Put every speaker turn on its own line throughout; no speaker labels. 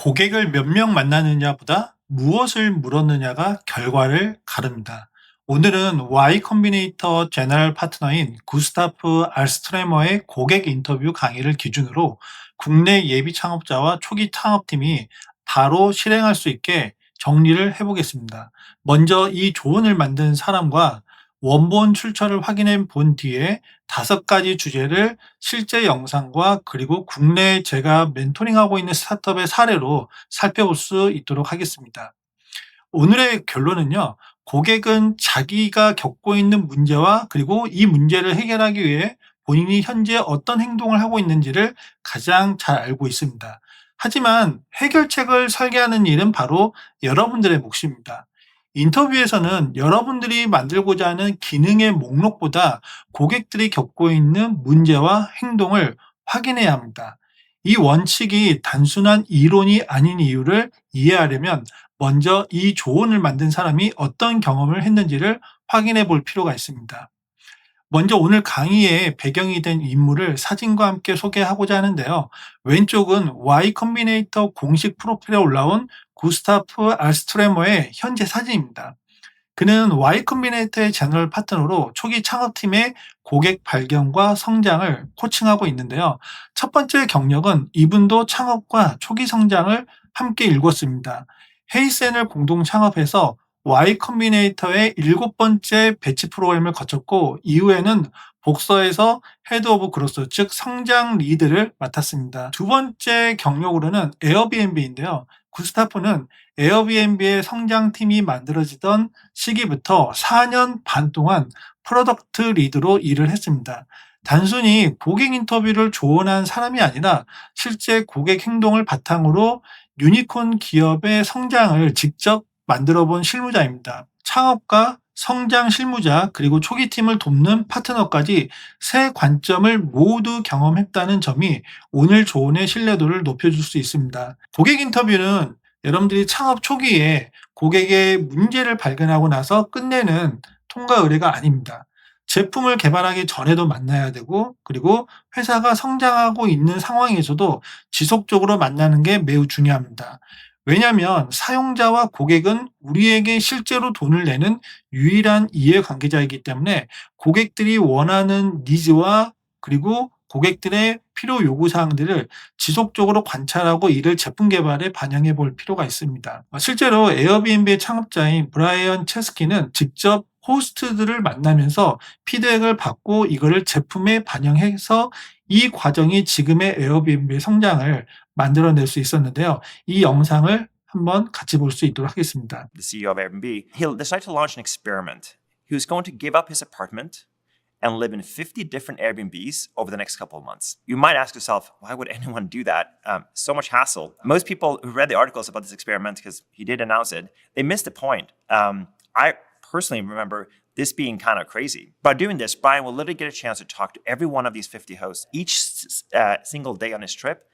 고객을 몇 명 만나느냐보다 무엇을 물었느냐가 결과를 가릅니다. 오늘은 Y 컴비네이터 제너럴 파트너인 구스타프 알스트레머의 고객 인터뷰 강의를 기준으로 국내 예비 창업자와 초기 창업팀이 바로 실행할 수 있게 정리를 해보겠습니다. 먼저 이 조언을 만든 사람과 원본 출처를 확인해 본 뒤에 5가지 주제를 실제 영상과 그리고 국내에 제가 멘토링하고 있는 스타트업의 사례로 살펴볼 수 있도록 하겠습니다. 오늘의 결론은요. 고객은 자기가 겪고 있는 문제와 그리고 이 문제를 해결하기 위해 본인이 현재 어떤 행동을 하고 있는지를 가장 잘 알고 있습니다. 하지만 해결책을 설계하는 일은 바로 여러분들의 몫입니다. 인터뷰에서는 여러분들이 만들고자 하는 기능의 목록보다 고객들이 겪고 있는 문제와 행동을 확인해야 합니다. 이 원칙이 단순한 이론이 아닌 이유를 이해하려면 먼저 이 조언을 만든 사람이 어떤 경험을 했는지를 확인해 볼 필요가 있습니다. 먼저 오늘 강의의 배경이 된 인물을 사진과 함께 소개하고자 하는데요. 왼쪽은 Y 컴비네이터 공식 프로필에 올라온 구스타프 알스트레머의 현재 사진입니다. 그는 Y 컴비네이터의 제너럴 파트너로 초기 창업팀의 고객 발견과 성장을 코칭하고 있는데요. 첫 번째 경력은 이분도 창업과 초기 성장을 함께 읽었습니다. 헤이센을 공동 창업해서 Y 컴비네이터의 7번째 배치 프로그램을 거쳤고 이후에는 복서에서 헤드 오브 그로스 즉 성장 리드를 맡았습니다. 두 번째 경력으로는 에어비앤비인데요. 구스타프는 에어비앤비의 성장팀이 만들어지던 시기부터 4년 반 동안 프로덕트 리드로 일을 했습니다. 단순히 고객 인터뷰를 조언한 사람이 아니라 실제 고객 행동을 바탕으로 유니콘 기업의 성장을 직접 만들어 본 실무자입니다. 창업과 성장 실무자 그리고 초기 팀을 돕는 파트너까지 세 관점을 모두 경험했다는 점이 오늘 조언의 신뢰도를 높여줄 수 있습니다. 고객 인터뷰는 여러분들이 창업 초기에 고객의 문제를 발견하고 나서 끝내는 통과 의뢰가 아닙니다. 제품을 개발하기 전에도 만나야 되고 그리고 회사가 성장하고 있는 상황에서도 지속적으로 만나는 게 매우 중요합니다. 왜냐하면 사용자와 고객은 우리에게 실제로 돈을 내는 유일한 이해관계자이기 때문에 고객들이 원하는 니즈와 그리고 고객들의 필요 요구 사항들을 지속적으로 관찰하고 이를 제품 개발에 반영해 볼 필요가 있습니다. 실제로 에어비앤비의 창업자인 브라이언 체스키는 직접 호스트들을 만나면서 피드백을 받고 이거를 제품에 반영해서 이 과정이 지금의 에어비앤비의 성장을 만들어낼 수 있었는데요. 이 영상을 한번 같이 볼 수 있도록 하겠습니다.
The CEO of Airbnb, he'll decide to launch an experiment. He was going to give up his apartment and live in 50 different Airbnbs over the next couple of months. You might ask yourself, why would anyone do that? So much hassle. Most people who read the articles about this experiment, because he did announce it, they missed the point. I personally remember this being kind of crazy. By doing this, Brian will literally get a chance to talk to every one of these 50 hosts each single day on his trip.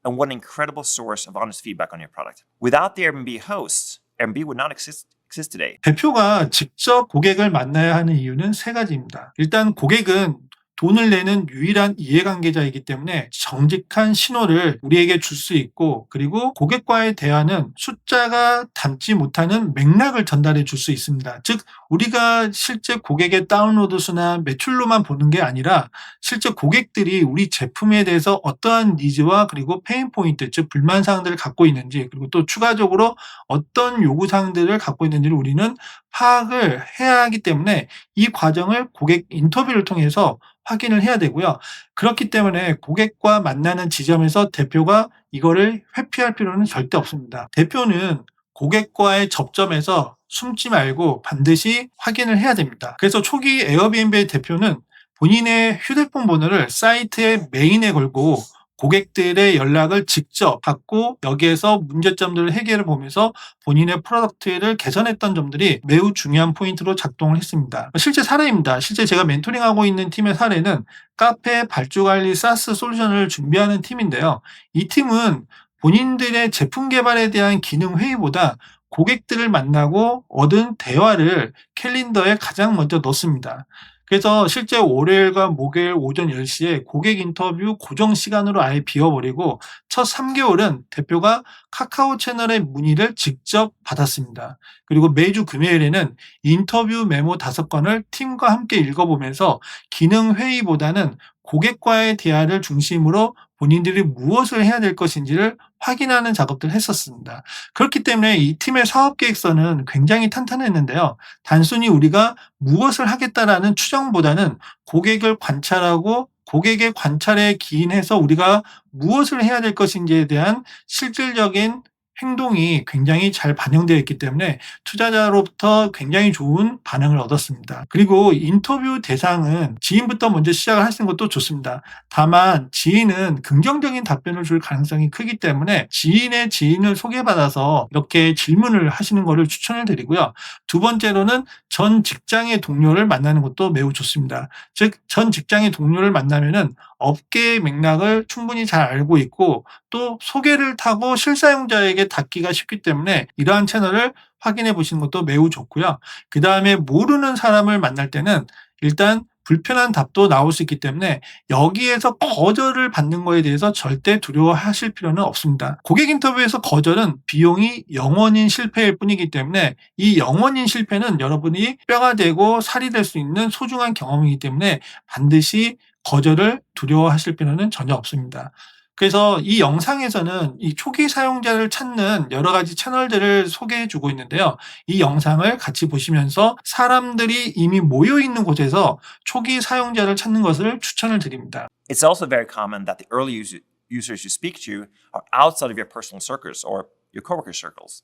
And what an incredible source of honest feedback on your product. Without the Airbnb hosts, Airbnb would not exist today.
대표가 직접 고객을 만나야 하는 이유는 3가지입니다. 일단 고객은 돈을 내는 유일한 이해관계자이기 때문에 정직한 신호를 우리에게 줄 수 있고 그리고 고객과의 대화는 숫자가 담지 못하는 맥락을 전달해 줄 수 있습니다. 즉 우리가 실제 고객의 다운로드 수나 매출로만 보는 게 아니라 실제 고객들이 우리 제품에 대해서 어떠한 니즈와 그리고 페인 포인트 즉 불만 사항들을 갖고 있는지 그리고 또 추가적으로 어떤 요구 사항들을 갖고 있는지를 우리는 파악을 해야 하기 때문에 이 과정을 고객 인터뷰를 통해서 확인을 해야 되고요. 그렇기 때문에 고객과 만나는 지점에서 대표가 이거를 회피할 필요는 절대 없습니다. 대표는 고객과의 접점에서 숨지 말고 반드시 확인을 해야 됩니다. 그래서 초기 에어비앤비의 대표는 본인의 휴대폰 번호를 사이트의 메인에 걸고 고객들의 연락을 직접 받고 여기에서 문제점들을 해결해 보면서 본인의 프로덕트를 개선했던 점들이 매우 중요한 포인트로 작동을 했습니다. 실제 사례입니다. 실제 제가 멘토링하고 있는 팀의 사례는 카페 발주관리 사스 솔루션을 준비하는 팀인데요. 이 팀은 본인들의 제품 개발에 대한 기능 회의보다 고객들을 만나고 얻은 대화를 캘린더에 가장 먼저 넣습니다. 그래서 실제 월요일과 목요일 오전 10시에 고객 인터뷰 고정 시간으로 아예 비워버리고 첫 3개월은 대표가 카카오 채널의 문의를 직접 받았습니다. 그리고 매주 금요일에는 인터뷰 메모 5건을 팀과 함께 읽어보면서 기능 회의보다는 고객과의 대화를 중심으로 본인들이 무엇을 해야 될 것인지를 확인하는 작업들을 했었습니다. 그렇기 때문에 이 팀의 사업 계획서는 굉장히 탄탄했는데요. 단순히 우리가 무엇을 하겠다라는 추정보다는 고객을 관찰하고 고객의 관찰에 기인해서 우리가 무엇을 해야 될 것인지에 대한 실질적인 행동이 굉장히 잘 반영되어 있기 때문에 투자자로부터 굉장히 좋은 반응을 얻었습니다. 그리고 인터뷰 대상은 지인부터 먼저 시작을 하시는 것도 좋습니다. 다만 지인은 긍정적인 답변을 줄 가능성이 크기 때문에 지인의 지인을 소개받아서 이렇게 질문을 하시는 것을 추천을 드리고요. 두 번째로는 전 직장의 동료를 만나는 것도 매우 좋습니다. 즉, 전 직장의 동료를 만나면은 업계의 맥락을 충분히 잘 알고 있고 또 소개를 타고 실사용자에게 닿기가 쉽기 때문에 이러한 채널을 확인해 보시는 것도 매우 좋고요. 그 다음에 모르는 사람을 만날 때는 일단 불편한 답도 나올 수 있기 때문에 여기에서 거절을 받는 거에 대해서 절대 두려워하실 필요는 없습니다. 고객 인터뷰에서 거절은 비용이 0원인 실패일 뿐이기 때문에 이 0원인 실패는 여러분이 뼈가 되고 살이 될 수 있는 소중한 경험이기 때문에 반드시 거절을 두려워하실 필요는 전혀 없습니다. 그래서 이 영상에서는 이 초기 사용자를 찾는 여러 가지 채널들을 소개해 주고 있는데요. 이 영상을 같이 보시면서 사람들이 이미 모여 있는 곳에서 초기 사용자를 찾는 것을 추천을 드립니다.
It's also very common that the early users you speak to are outside of your personal circles or your coworker circles.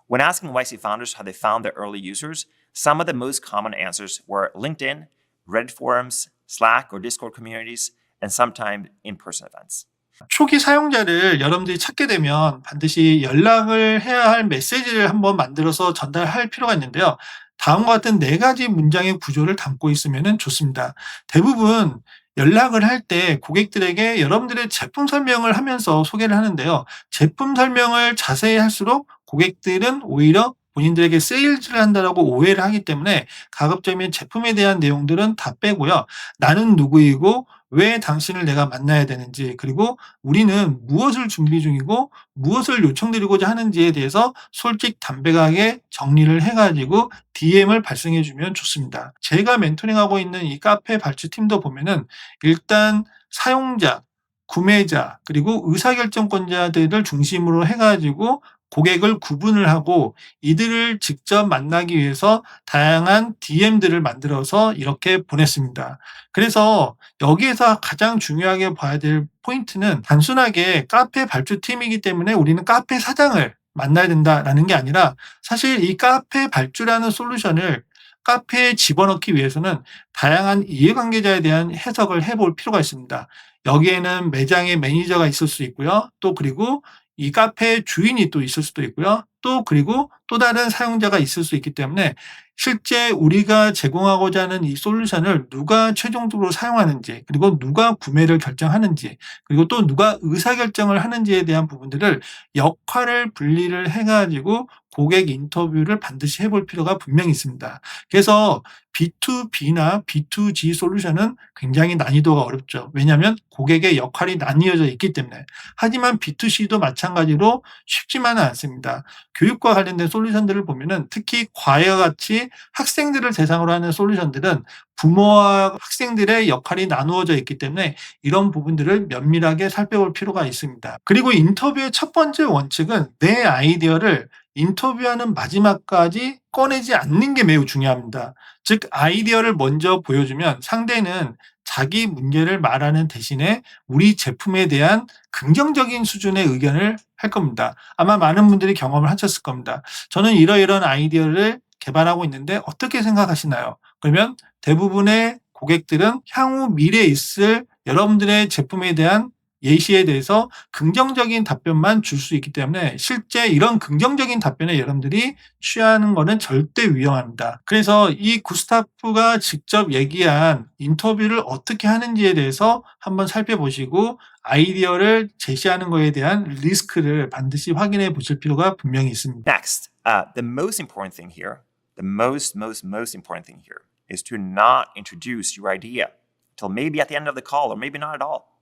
When asking YC founders how they found their early users, some of the most common answers were LinkedIn, Reddit forums, Slack or Discord communities, and sometimes in-person events.
초기 사용자를 여러분들이 찾게 되면 반드시 연락을 해야 할 메시지를 한번 만들어서 전달할 필요가 있는데요. 다음과 같은 4가지 문장의 구조를 담고 있으면 좋습니다. 대부분 연락을 할 때 고객들에게 여러분들의 제품 설명을 하면서 소개를 하는데요. 제품 설명을 자세히 할수록 고객들은 오히려 본인들에게 세일즈를 한다라고 오해를 하기 때문에 가급적이면 제품에 대한 내용들은 다 빼고요. 나는 누구이고 왜 당신을 내가 만나야 되는지 그리고 우리는 무엇을 준비 중이고 무엇을 요청드리고자 하는지에 대해서 솔직담백하게 정리를 해가지고 DM을 발송해 주면 좋습니다. 제가 멘토링하고 있는 이 카페 발주팀도 보면은 일단 사용자, 구매자 그리고 의사결정권자들을 중심으로 해가지고 고객을 구분을 하고 이들을 직접 만나기 위해서 다양한 DM들을 만들어서 이렇게 보냈습니다. 그래서 여기에서 가장 중요하게 봐야 될 포인트는 단순하게 카페 발주팀이기 때문에 우리는 카페 사장을 만나야 된다라는 게 아니라 사실 이 카페 발주라는 솔루션을 카페에 집어넣기 위해서는 다양한 이해관계자에 대한 해석을 해볼 필요가 있습니다. 여기에는 매장의 매니저가 있을 수 있고요. 또 그리고 이 카페의 주인이 또 있을 수도 있고요. 또 그리고 또 다른 사용자가 있을 수 있기 때문에 실제 우리가 제공하고자 하는 이 솔루션을 누가 최종적으로 사용하는지 그리고 누가 구매를 결정하는지 그리고 또 누가 의사결정을 하는지에 대한 부분들을 역할을 분리를 해가지고 고객 인터뷰를 반드시 해볼 필요가 분명히 있습니다. 그래서 B2B나 B2G 솔루션은 굉장히 난이도가 어렵죠. 왜냐하면 고객의 역할이 나뉘어져 있기 때문에. 하지만 B2C도 마찬가지로 쉽지만은 않습니다. 교육과 관련된 솔루션들을 보면은 특히 과외와 같이 학생들을 대상으로 하는 솔루션들은 부모와 학생들의 역할이 나누어져 있기 때문에 이런 부분들을 면밀하게 살펴볼 필요가 있습니다. 그리고 인터뷰의 첫 번째 원칙은 내 아이디어를 인터뷰하는 마지막까지 꺼내지 않는 게 매우 중요합니다. 즉 아이디어를 먼저 보여주면 상대는 자기 문제를 말하는 대신에 우리 제품에 대한 긍정적인 수준의 의견을 할 겁니다. 아마 많은 분들이 경험을 하셨을 겁니다. 저는 이러이러한 아이디어를 개발하고 있는데 어떻게 생각하시나요? 그러면 대부분의 고객들은 향후 미래에 있을 여러분들의 제품에 대한 예시에 대해서 긍정적인 답변만 줄 수 있기 때문에 실제 이런 긍정적인 답변에 여러분들이 취하는 것은 절대 위험합니다. 그래서 이 구스타프가 직접 얘기한 인터뷰를 어떻게 하는지에 대해서 한번 살펴보시고 아이디어를 제시하는 것에 대한 리스크를 반드시 확인해 보실 필요가 분명히 있습니다.
Next, the most important thing here, the most important thing here is to not introduce your idea till maybe at the end of the call or maybe not at all.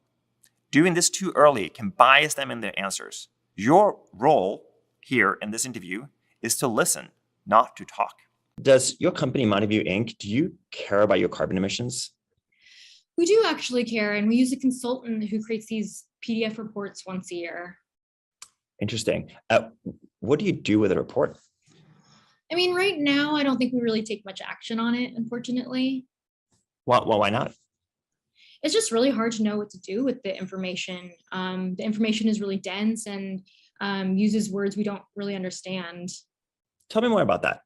Doing this too early can bias them in their answers. Your role here in this interview is to listen, not to talk.
Does your company, Mountain Inc., do you care about your carbon emissions?
We do actually care, and we use a consultant who creates these PDF reports once a year.
Interesting. What do you do with a report?
I mean, right now, I don't think we really take much action on it, unfortunately.
Why not?
It's just really hard to know what to do with the information. The information is really dense and uses words we don't really understand.
Tell me more about that.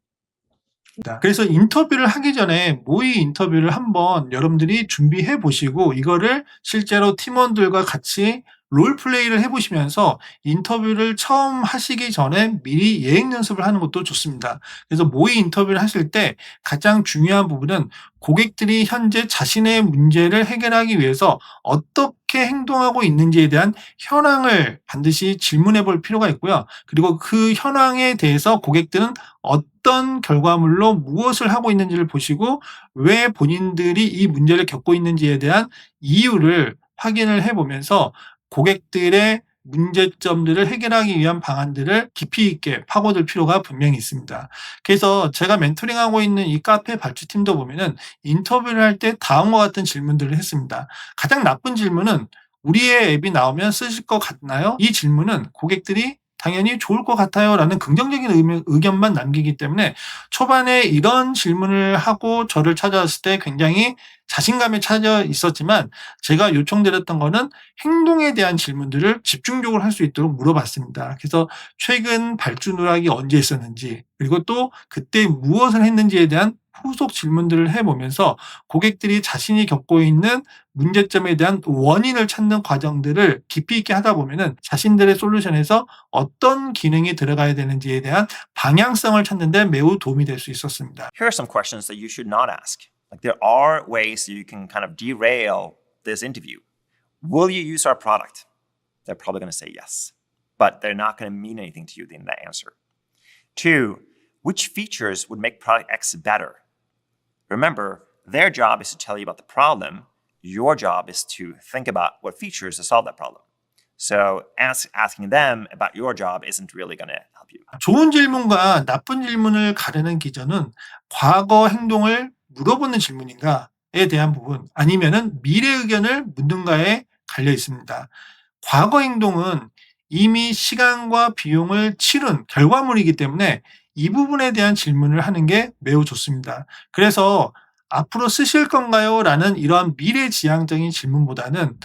그래서 인터뷰를 하기 전에 모의 인터뷰를 한번 여러분들이 준비해 보시고 이거를 실제로 팀원들과 같이 롤플레이를 해보시면서 인터뷰를 처음 하시기 전에 미리 예행 연습을 하는 것도 좋습니다. 그래서 모의 인터뷰를 하실 때 가장 중요한 부분은 고객들이 현재 자신의 문제를 해결하기 위해서 어떻게 행동하고 있는지에 대한 현황을 반드시 질문해 볼 필요가 있고요. 그리고 그 현황에 대해서 고객들은 어떤 결과물로 무엇을 하고 있는지를 보시고 왜 본인들이 이 문제를 겪고 있는지에 대한 이유를 확인을 해보면서 고객들의 문제점들을 해결하기 위한 방안들을 깊이 있게 파고들 필요가 분명히 있습니다. 그래서 제가 멘토링하고 있는 이 카페 발주팀도 보면은 인터뷰를 할 때 다음과 같은 질문들을 했습니다. 가장 나쁜 질문은 우리의 앱이 나오면 쓰실 것 같나요? 이 질문은 고객들이 당연히 좋을 것 같아요 라는 긍정적인 의견만 남기기 때문에 초반에 이런 질문을 하고 저를 찾아왔을 때 굉장히 자신감에 차져 있었지만 제가 요청드렸던 거는 행동에 대한 질문들을 집중적으로 할 수 있도록 물어봤습니다. 그래서 최근 발주 누락이 언제 있었는지 그리고 또 그때 무엇을 했는지에 대한 후속 질문들을 해보면서 고객들이 자신이 겪고 있는 문제점에 대한 원인을 찾는 과정들을 깊이 있게 하다 보면은 자신들의 솔루션에서 어떤 기능이 들어가야 되는지에 대한 방향성을 찾는 데 매우 도움이 될 수 있었습니다.
Here are some questions that you should not ask. Like there are ways that you can kind of derail this interview. Will you use our product? They're probably going to say yes, but they're not going to mean anything to you in that answer. 2, which features would make product X better? Remember, their job is to tell you about the problem. Your job is to think about what features to solve that problem. So asking them about your job isn't really going to help you.
좋은 질문과 나쁜 질문을 가르는 기준은 과거 행동을 물어보는 질문인가에 대한 부분 아니면은 미래 의견을 묻는가에 갈려 있습니다. 과거 행동은 이미 시간과 비용을 치른 결과물이기 때문에 이 부분에 대한 질문을 하는 게 매우 좋습니다. 그래서 앞으로 쓰실 건가요? 라는 이러한 미래지향적인 질문보다는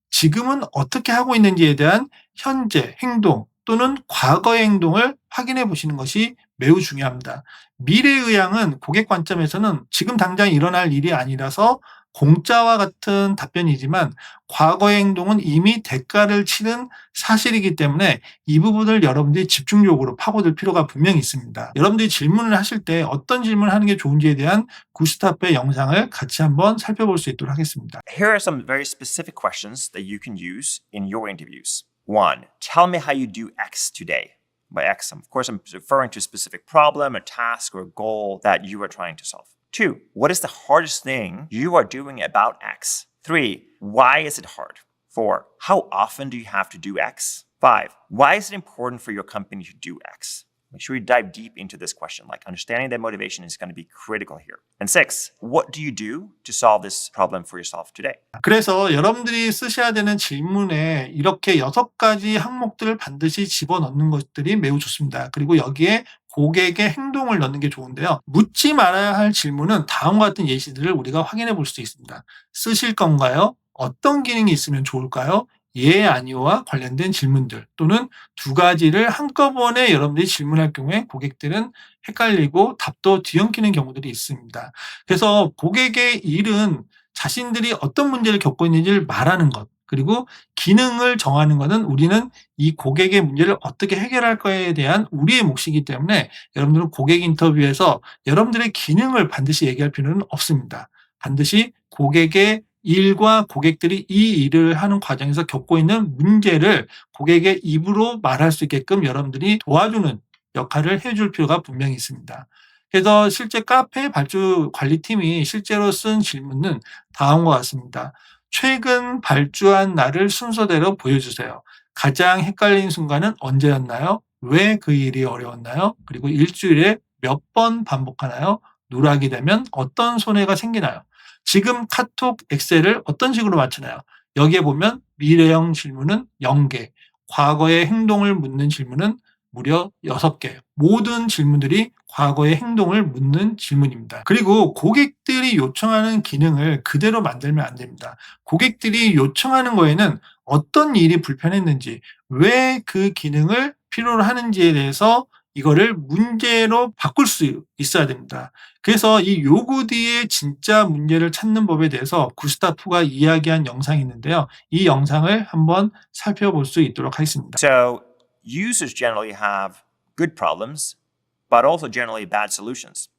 지금은 어떻게 하고 있는지에 대한 현재 행동 또는 과거의 행동을 확인해 보시는 것이 매우 중요합니다. 미래의향은 고객 관점에서는 지금 당장 일어날 일이 아니라서 공짜와 같은 답변이지만 과거의 행동은 이미 대가를 치른 사실이기 때문에 이 부분을 여러분들이 집중적으로 파고들 필요가 분명히 있습니다. 여러분들이 질문을 하실 때 어떤 질문을 하는 게 좋은지에 대한 구스타프의 영상을 같이 한번 살펴볼 수 있도록 하겠습니다.
Here are some very specific questions that you can use in your interviews. 1, tell me how you do X today. By X, of course, I'm referring to a specific problem, a task, or a goal that you are trying to solve. 2, what is the hardest thing you are doing about X? 3, why is it hard? 4, how often do you have to do X? 5, why is it important for your company to do X? Make sure you dive deep into this question. Like understanding their motivation is going to be critical here. And 6, what do you do to solve this problem for yourself today?
그래서 여러분들이 쓰셔야 되는 질문에 이렇게 6가지 항목들을 반드시 집어넣는 것들이 매우 좋습니다. 그리고 여기에 고객의 행동을 넣는 게 좋은데요. 묻지 말아야 할 질문은 다음과 같은 예시들을 우리가 확인해 볼 수 있습니다. 쓰실 건가요? 어떤 기능이 있으면 좋을까요? 예, 아니오와 관련된 질문들 또는 2가지를 한꺼번에 여러분들이 질문할 경우에 고객들은 헷갈리고 답도 뒤엉키는 경우들이 있습니다. 그래서 고객의 일은 자신들이 어떤 문제를 겪고 있는지를 말하는 것 그리고 기능을 정하는 것은 우리는 이 고객의 문제를 어떻게 해결할 거에 대한 우리의 몫이기 때문에 여러분들은 고객 인터뷰에서 여러분들의 기능을 반드시 얘기할 필요는 없습니다. 반드시 고객의 일과 고객들이 이 일을 하는 과정에서 겪고 있는 문제를 고객의 입으로 말할 수 있게끔 여러분들이 도와주는 역할을 해줄 필요가 분명히 있습니다. 그래서 실제 카페 발주 관리팀이 실제로 쓴 질문은 다음과 같습니다. 최근 발주한 날을 순서대로 보여주세요. 가장 헷갈린 순간은 언제였나요? 왜 그 일이 어려웠나요? 그리고 일주일에 몇 번 반복하나요? 누락이 되면 어떤 손해가 생기나요? 지금 카톡 엑셀을 어떤 식으로 맞추나요? 여기에 보면 미래형 질문은 0개, 과거의 행동을 묻는 질문은 무려 6개. 모든 질문들이 과거의 행동을 묻는 질문입니다. 그리고 고객들이 요청하는 기능을 그대로 만들면 안 됩니다. 고객들이 요청하는 거에는 어떤 일이 불편했는지, 왜 그 기능을 필요로 하는지에 대해서 이거를 문제로 바꿀 수 있어야 됩니다. 그래서 이 요구 뒤에 진짜 문제를 찾는 법에 대해서 구스타프가 이야기한 영상이 있는데요. 이 영상을 한번 살펴볼 수 있도록 하겠습니다.
So users generally have good problems, but also generally bad solutions.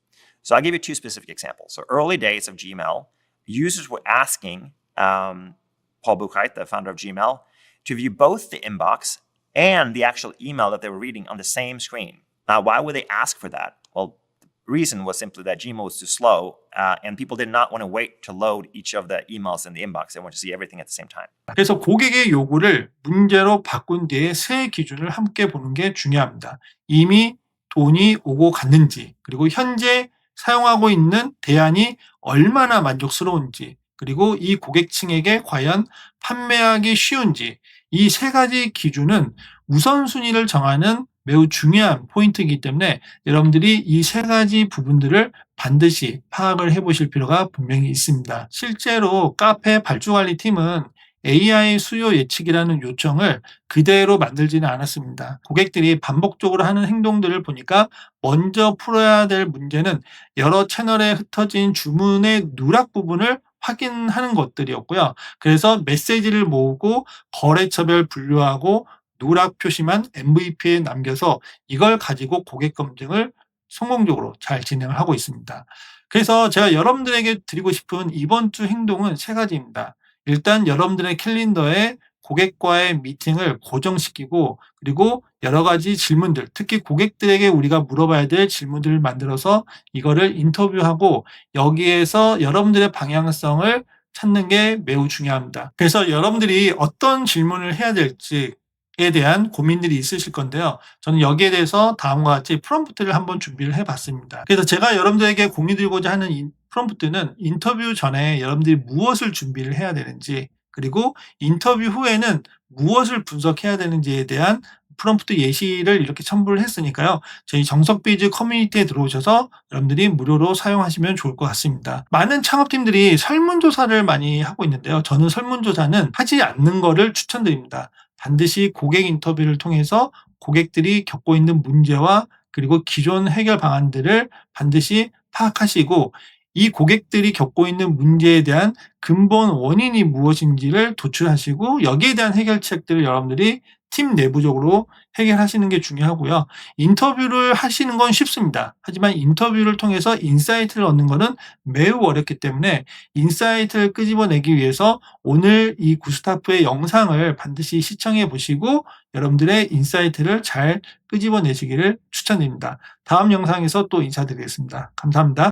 So I'll give you two specific examples. So early days of Gmail, users were asking Paul Buchheit, the founder of Gmail, to view both the inbox and the actual email that they were reading on the same screen. Now, why would they ask for that? Well, the reason was simply that Gmail was too slow, and people did not want to wait to load each of the emails in the inbox. They wanted to see everything at the same time.
그래서 고객의 요구를 문제로 바꾼 뒤에 세 기준을 함께 보는 게 중요합니다. 이미 돈이 오고 갔는지, 그리고 현재 사용하고 있는 대안이 얼마나 만족스러운지, 그리고 이 고객층에게 과연 판매하기 쉬운지, 이 세 가지 기준은 우선순위를 정하는 매우 중요한 포인트이기 때문에 여러분들이 이 세 가지 부분들을 반드시 파악을 해보실 필요가 분명히 있습니다. 실제로 카페 발주관리팀은 AI 수요 예측이라는 요청을 그대로 만들지는 않았습니다. 고객들이 반복적으로 하는 행동들을 보니까 먼저 풀어야 될 문제는 여러 채널에 흩어진 주문의 누락 부분을 확인하는 것들이었고요. 그래서 메시지를 모으고 거래처별 분류하고 누락 표시만 MVP에 남겨서 이걸 가지고 고객 검증을 성공적으로 잘 진행을 하고 있습니다. 그래서 제가 여러분들에게 드리고 싶은 이번 주 행동은 세 가지입니다. 일단 여러분들의 캘린더에 고객과의 미팅을 고정시키고, 그리고 여러 가지 질문들, 특히 고객들에게 우리가 물어봐야 될 질문들을 만들어서 이거를 인터뷰하고 여기에서 여러분들의 방향성을 찾는 게 매우 중요합니다. 그래서 여러분들이 어떤 질문을 해야 될지에 대한 고민들이 있으실 건데요. 저는 여기에 대해서 다음과 같이 프롬프트를 한번 준비를 해봤습니다. 그래서 제가 여러분들에게 공유드리고자 하는 이 프롬프트는 인터뷰 전에 여러분들이 무엇을 준비를 해야 되는지, 그리고 인터뷰 후에는 무엇을 분석해야 되는지에 대한 프롬프트 예시를 이렇게 첨부를 했으니까요. 저희 정석비즈 커뮤니티에 들어오셔서 여러분들이 무료로 사용하시면 좋을 것 같습니다. 많은 창업팀들이 설문조사를 많이 하고 있는데요. 저는 설문조사는 하지 않는 거를 추천드립니다. 반드시 고객 인터뷰를 통해서 고객들이 겪고 있는 문제와 그리고 기존 해결 방안들을 반드시 파악하시고, 이 고객들이 겪고 있는 문제에 대한 근본 원인이 무엇인지를 도출하시고 여기에 대한 해결책들을 여러분들이 팀 내부적으로 해결하시는 게 중요하고요. 인터뷰를 하시는 건 쉽습니다. 하지만 인터뷰를 통해서 인사이트를 얻는 것은 매우 어렵기 때문에 인사이트를 끄집어내기 위해서 오늘 이 구스타프의 영상을 반드시 시청해 보시고 여러분들의 인사이트를 잘 끄집어내시기를 추천드립니다. 다음 영상에서 또 인사드리겠습니다. 감사합니다.